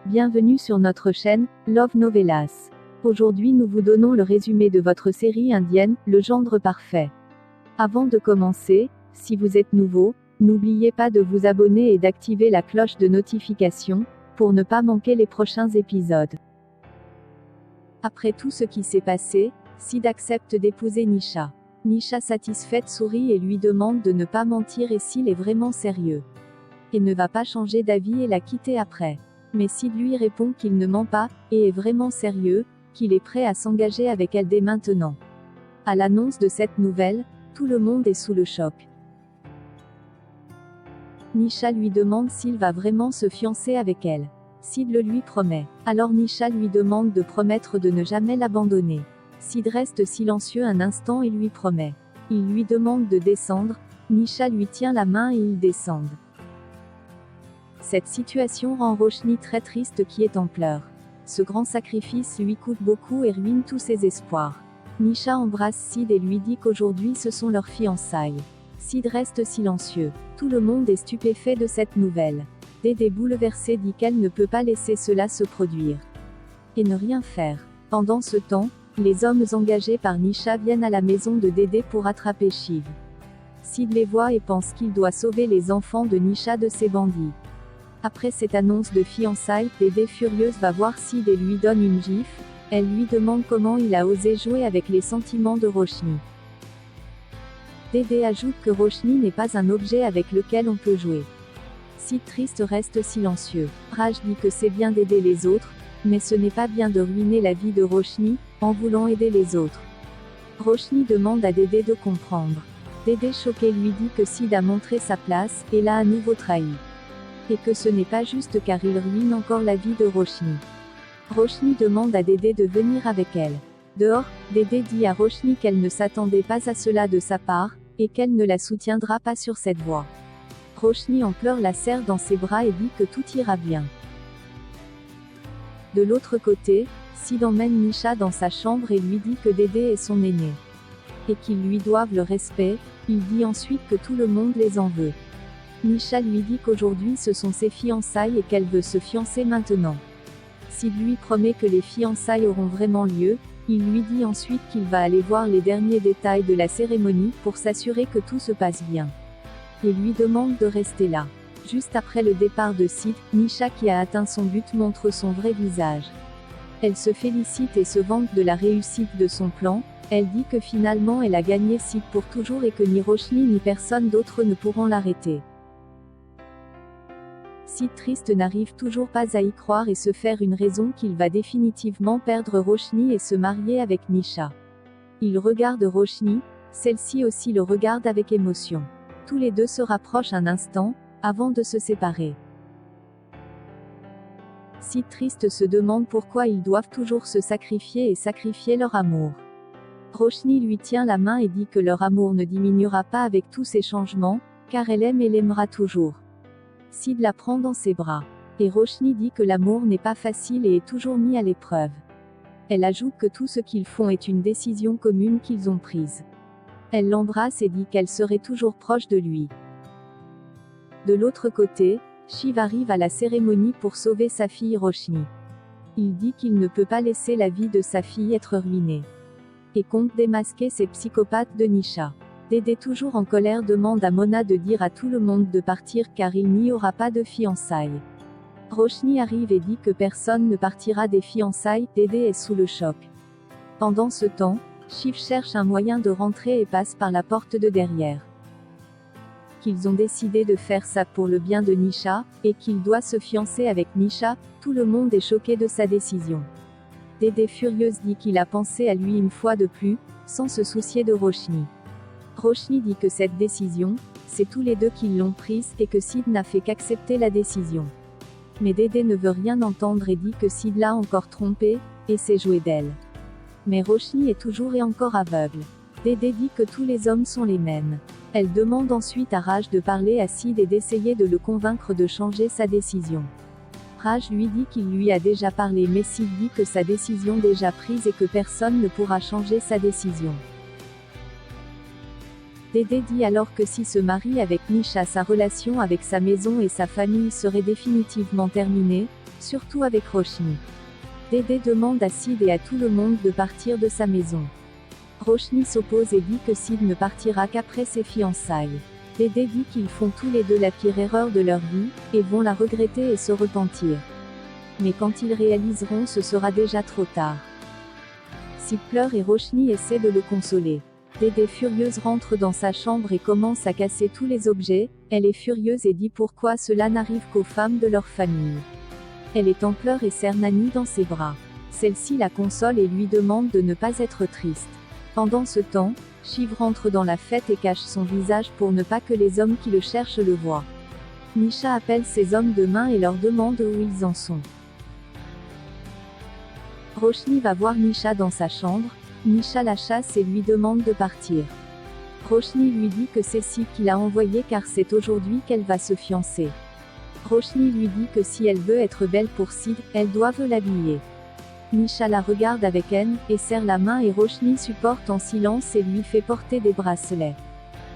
Bienvenue sur notre chaîne, Love Novelas. Aujourd'hui nous vous donnons le résumé de votre série indienne, Le Gendre Parfait. Avant de commencer, si vous êtes nouveau, n'oubliez pas de vous abonner et d'activer la cloche de notification, pour ne pas manquer les prochains épisodes. Après tout ce qui s'est passé, Sid accepte d'épouser Nisha. Nisha satisfaite sourit et lui demande de ne pas mentir et s'il est vraiment sérieux. Et ne va pas changer d'avis et la quitter après. Mais Sid lui répond qu'il ne ment pas, et est vraiment sérieux, qu'il est prêt à s'engager avec elle dès maintenant. À l'annonce de cette nouvelle, tout le monde est sous le choc. Nisha lui demande s'il va vraiment se fiancer avec elle. Sid le lui promet. Alors Nisha lui demande de promettre de ne jamais l'abandonner. Sid reste silencieux un instant et lui promet. Il lui demande de descendre, Nisha lui tient la main et ils descendent. Cette situation rend Roshni très triste qui est en pleurs. Ce grand sacrifice lui coûte beaucoup et ruine tous ses espoirs. Nisha embrasse Sid et lui dit qu'aujourd'hui ce sont leurs fiançailles. Sid reste silencieux. Tout le monde est stupéfait de cette nouvelle. Dédé bouleversée dit qu'elle ne peut pas laisser cela se produire. Et ne rien faire. Pendant ce temps, les hommes engagés par Nisha viennent à la maison de Dédé pour attraper Shiv. Sid les voit et pense qu'il doit sauver les enfants de Nisha de ces bandits. Après cette annonce de fiançailles, Dédé furieuse va voir Sid et lui donne une gifle. Elle lui demande comment il a osé jouer avec les sentiments de Roshni. Dédé ajoute que Roshni n'est pas un objet avec lequel on peut jouer. Sid triste reste silencieux. Raj dit que c'est bien d'aider les autres, mais ce n'est pas bien de ruiner la vie de Roshni, en voulant aider les autres. Roshni demande à Dédé de comprendre. Dédé choqué lui dit que Sid a montré sa place, et l'a à nouveau trahi. Et que ce n'est pas juste car il ruine encore la vie de Roshni. Roshni demande à Dédé de venir avec elle. Dehors, Dédé dit à Roshni qu'elle ne s'attendait pas à cela de sa part, et qu'elle ne la soutiendra pas sur cette voie. Roshni en pleurs la serre dans ses bras et dit que tout ira bien. De l'autre côté, Sid emmène Nisha dans sa chambre et lui dit que Dédé est son aîné. Et qu'ils lui doivent le respect, il dit ensuite que tout le monde les en veut. Nisha lui dit qu'aujourd'hui ce sont ses fiançailles et qu'elle veut se fiancer maintenant. Sid lui promet que les fiançailles auront vraiment lieu, il lui dit ensuite qu'il va aller voir les derniers détails de la cérémonie pour s'assurer que tout se passe bien. Et lui demande de rester là. Juste après le départ de Sid, Nisha qui a atteint son but montre son vrai visage. Elle se félicite et se vante de la réussite de son plan. Elle dit que finalement elle a gagné Sid pour toujours et que ni Roshni ni personne d'autre ne pourront l'arrêter. Sid triste n'arrive toujours pas à y croire et se faire une raison qu'il va définitivement perdre Roshni et se marier avec Nisha. Il regarde Roshni, celle-ci aussi le regarde avec émotion. Tous les deux se rapprochent un instant, avant de se séparer. Sid triste se demande pourquoi ils doivent toujours se sacrifier et sacrifier leur amour. Roshni lui tient la main et dit que leur amour ne diminuera pas avec tous ces changements, car elle aime et l'aimera toujours. Sid la prend dans ses bras. Et Roshni dit que l'amour n'est pas facile et est toujours mis à l'épreuve. Elle ajoute que tout ce qu'ils font est une décision commune qu'ils ont prise. Elle l'embrasse et dit qu'elle serait toujours proche de lui. De l'autre côté, Shiv arrive à la cérémonie pour sauver sa fille Roshni. Il dit qu'il ne peut pas laisser la vie de sa fille être ruinée. Et compte démasquer ces psychopathes de Nisha. Dédé toujours en colère demande à Mona de dire à tout le monde de partir car il n'y aura pas de fiançailles. Roshni arrive et dit que personne ne partira des fiançailles, Dédé est sous le choc. Pendant ce temps, Shiv cherche un moyen de rentrer et passe par la porte de derrière. Qu'ils ont décidé de faire ça pour le bien de Nisha, et qu'il doit se fiancer avec Nisha, tout le monde est choqué de sa décision. Dédé furieuse dit qu'il a pensé à lui une fois de plus, sans se soucier de Roshni. Roshni dit que cette décision, c'est tous les deux qui l'ont prise et que Sid n'a fait qu'accepter la décision. Mais Dédé ne veut rien entendre et dit que Sid l'a encore trompée, et s'est joué d'elle. Mais Roshni est toujours et encore aveugle. Dédé dit que tous les hommes sont les mêmes. Elle demande ensuite à Raj de parler à Sid et d'essayer de le convaincre de changer sa décision. Raj lui dit qu'il lui a déjà parlé mais Sid dit que sa décision déjà prise et que personne ne pourra changer sa décision. Dédé dit alors que si se marie avec Nisha, sa relation avec sa maison et sa famille serait définitivement terminée, surtout avec Roshni. Dédé demande à Sid et à tout le monde de partir de sa maison. Roshni s'oppose et dit que Sid ne partira qu'après ses fiançailles. Dédé dit qu'ils font tous les deux la pire erreur de leur vie, et vont la regretter et se repentir. Mais quand ils réaliseront, ce sera déjà trop tard. Sid pleure et Roshni essaie de le consoler. Dédé furieuse rentre dans sa chambre et commence à casser tous les objets. Elle est furieuse et dit pourquoi cela n'arrive qu'aux femmes de leur famille. Elle est en pleurs et serre Nani dans ses bras. Celle-ci la console et lui demande de ne pas être triste. Pendant ce temps, Shiv rentre dans la fête et cache son visage pour ne pas que les hommes qui le cherchent le voient. Nisha appelle ses hommes de main et leur demande où ils en sont. Roshni va voir Nisha dans sa chambre. Nisha la chasse et lui demande de partir. Roshni lui dit que c'est Sid qui l'a envoyée car c'est aujourd'hui qu'elle va se fiancer. Roshni lui dit que si elle veut être belle pour Sid, elle doit l'habiller. Nisha la regarde avec haine, et serre la main et Roshni supporte en silence et lui fait porter des bracelets.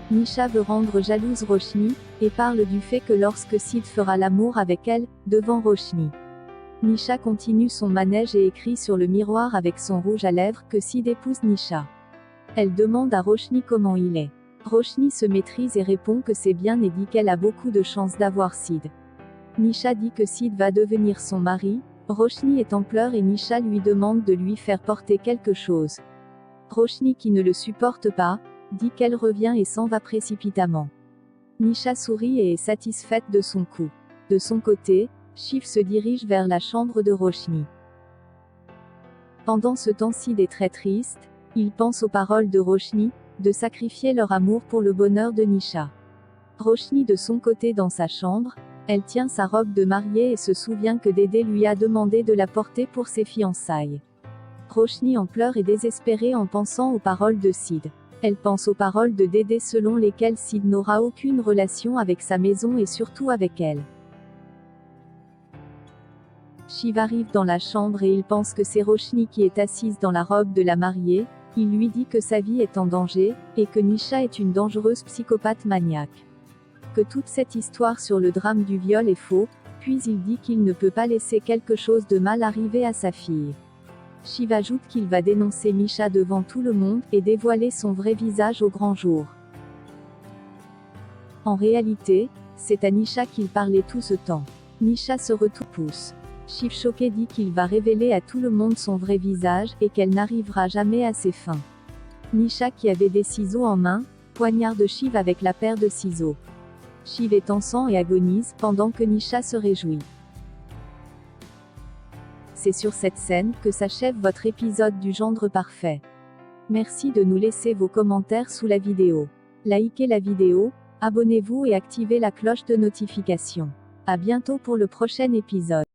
Nisha veut rendre jalouse Roshni, et parle du fait que lorsque Sid fera l'amour avec elle, devant Roshni. Nisha continue son manège et écrit sur le miroir avec son rouge à lèvres que Sid épouse Nisha. Elle demande à Roshni comment il est. Roshni se maîtrise et répond que c'est bien et dit qu'elle a beaucoup de chance d'avoir Sid. Nisha dit que Sid va devenir son mari. Roshni est en pleurs et Nisha lui demande de lui faire porter quelque chose. Roshni, qui ne le supporte pas, dit qu'elle revient et s'en va précipitamment. Nisha sourit et est satisfaite de son coup. De son côté, Shiv se dirige vers la chambre de Roshni. Pendant ce temps, Sid est très triste. Il pense aux paroles de Roshni, de sacrifier leur amour pour le bonheur de Nisha. Roshni de son côté dans sa chambre, elle tient sa robe de mariée et se souvient que Dédé lui a demandé de la porter pour ses fiançailles. Roshni en pleure et désespérée en pensant aux paroles de Sid. Elle pense aux paroles de Dédé selon lesquelles Sid n'aura aucune relation avec sa maison et surtout avec elle. Shiv arrive dans la chambre et il pense que c'est Roshni qui est assise dans la robe de la mariée. Il lui dit que sa vie est en danger, et que Nisha est une dangereuse psychopathe maniaque. Que toute cette histoire sur le drame du viol est faux, puis il dit qu'il ne peut pas laisser quelque chose de mal arriver à sa fille. Shiv ajoute qu'il va dénoncer Nisha devant tout le monde, et dévoiler son vrai visage au grand jour. En réalité, c'est à Nisha qu'il parlait tout ce temps. Nisha se retrousse. Shiv choqué dit qu'il va révéler à tout le monde son vrai visage, et qu'elle n'arrivera jamais à ses fins. Nisha, qui avait des ciseaux en main, poignarde Shiv avec la paire de ciseaux. Shiv est en sang et agonise, pendant que Nisha se réjouit. C'est sur cette scène que s'achève votre épisode du Gendre Parfait. Merci de nous laisser vos commentaires sous la vidéo. Likez la vidéo, abonnez-vous et activez la cloche de notification. À bientôt pour le prochain épisode.